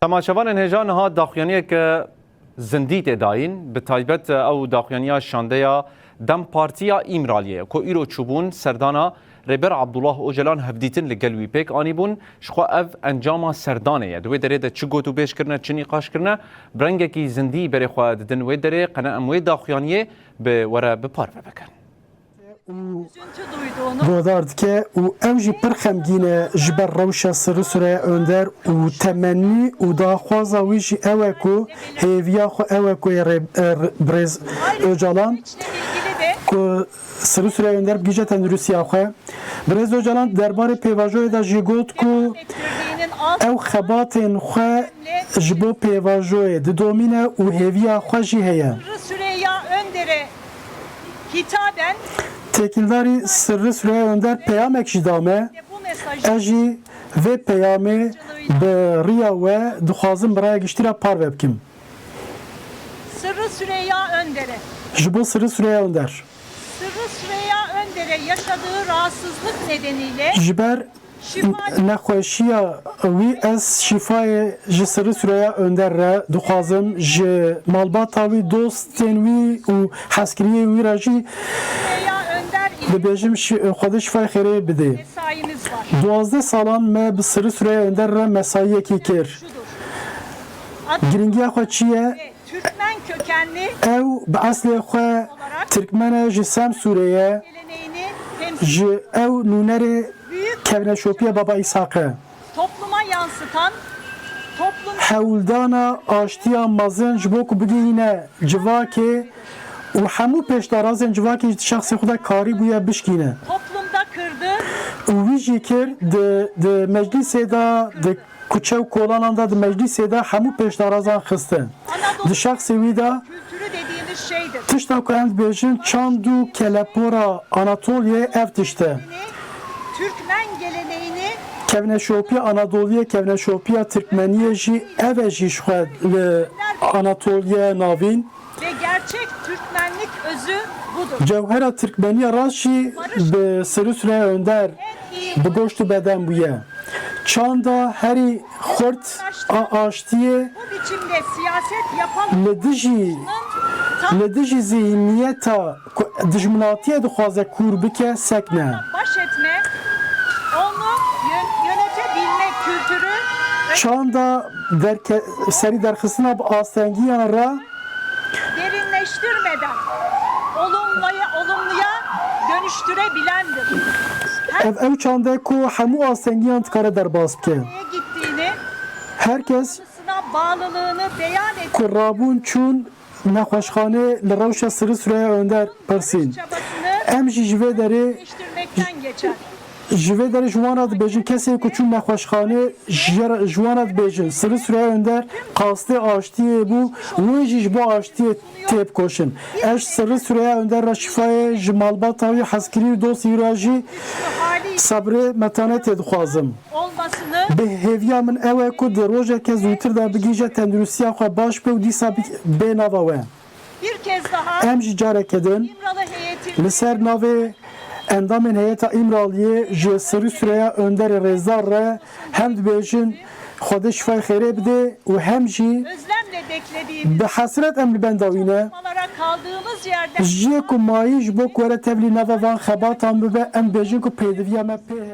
تماشاوان هێژان ها داخوێنەیەکە زندی تێداین bi taybet ew daxuyaniya şandeya dem Partiya İmraliye ku îro çûbûn serdana Rêber Abdullah Öcalan hevdîtin li gel wî pêk anîbûn ji xwe ev encama serdanê ye. Di wê derê de çi got û bêj kirine çi nîqaşkirine bi rengekî zindî berê xwe didin wê derê qene em wê daxuyaniyê bi were bi parve bikin. Rodardike û ew jî pir xemgîn e ji ber rewşa Sirûsûreya Önder û temennî û daxwaza wî jî ew e ku hêviya xwe ew e ku Birêz Öcalan ku Sirûsûreya Önder bigîje tenduristiya xwe. Birêz Öcalan derbarê pêvajoyê de jî got ku ew xebatên xwe ji bo pêvajoyê didomîne û hêviya xwe jî heye. Süreyya Önder'e hitaben Tekildarî Sırrı Süreyya Önder peyamek jî dame. Ez jî vê peyamê bi rêya we dixwazim bi raya giştîra parve bikim. Sırrı Süreyya Önder'e Ji bo Sırrı Süreyya Önder. Sırrı Süreyya Önder'e yaşadığı rahatsızlık nedeniyle Ji ber nexweşiya wî ez şîfayê ji Sırrı Süreyya Önder re dixwazim ji malbata wî dostên wî û heskiriyê wî re jî Süreyya Önder dibêjim xwedê şîfayê xêrê bide. mesaimiz var. 12 salan me bi Sırrı Süreyya Önder re mesaiyekî kir. Şudur. Giringiya xwe çi ye? Türkmen kökenli Ew bi eslê xwe Tirkmen e ji Semsûrê geleneğini temsil ji ew nûnerê büyük kevneşopiya Baba İshak e. topluma yansıtan toplum Hewldana aştiya mezin ji bo ku bigihîne civakê û hemû pêşdarazên civakê ji şexsê xwe de karî bûye bişkîne. toplumda kırdı. û wî jî kir di meclisê da di kuçew kolanan da di meclisê de hemû pêşdarazan xistin. Di şexsê wî de Kültürü dediğimiz şeydir. tişta ku em dibêjin çand û kelepora Anatolyê ev tişt e. Türkmen geleneğini Kevneşopiya Anadolu'ya, Kevneşopiya Türkmeniye jî ev e jî ji xwe li Anatoliye navîn. ve gerçek Türkmenlik özü budur. Cewhera Türkmeniye rast jî bi Sırrı Süreyya Önder En iyi bi goşt û beden bûye. Çanda herî xurt a aştiye bu biçimde siyaset yapan li dijî zihniyeta ku dijminatiye dixwaze kûr bike sekne. baş etme, onu yönetebilme kültürü Çanda serî derxistina bi astengiyan re derinleştirmeden olumluya dönüştürebilendir. ev çanda ku hemû astengiyan dikare derbas bike. Nereye gittiğini, Herkes sına bağlılığını beyan ettiği ku rabûn çûn nexweşxanê li rewşa Sırrı Süreyya Önder pirsîn. çabasını Em jî ji vê derê geliştirmekten geçer. ji vê derê ji wan re dibêjin kesê ku çûn nexweşxanê ji wan re dibêjin Sırrı Süreyya Önder qastê aştiyê bû wê jî ji bo aştiyê têp koşin. Ez Sırrı Süreyya Önder re şîfayê ji malbata wî heskirî û dostî re jî Hali sabrê metanetê dixwazim. olmasını Bi hêviya min ew e ku di rojeke zûtir de bigîje tenduristiya xwe baş bê û dîsa bê nava we. bir kez daha Em jî careke din İmralı heyeti li ser navê endamên heyeta Îmraliyê ji Sırrı Süreyya Önderê Rêzdar re hem dibêjin Xwedê şîfayê xêrê bide û hem jî özlemle beklediğimiz bi hesret em li benda wîne çalışmalara kaldığımız yerden ji ku mayî ji bo ku were tevlî nava van xebatan bibe em bêjin ku pêdiviya me pê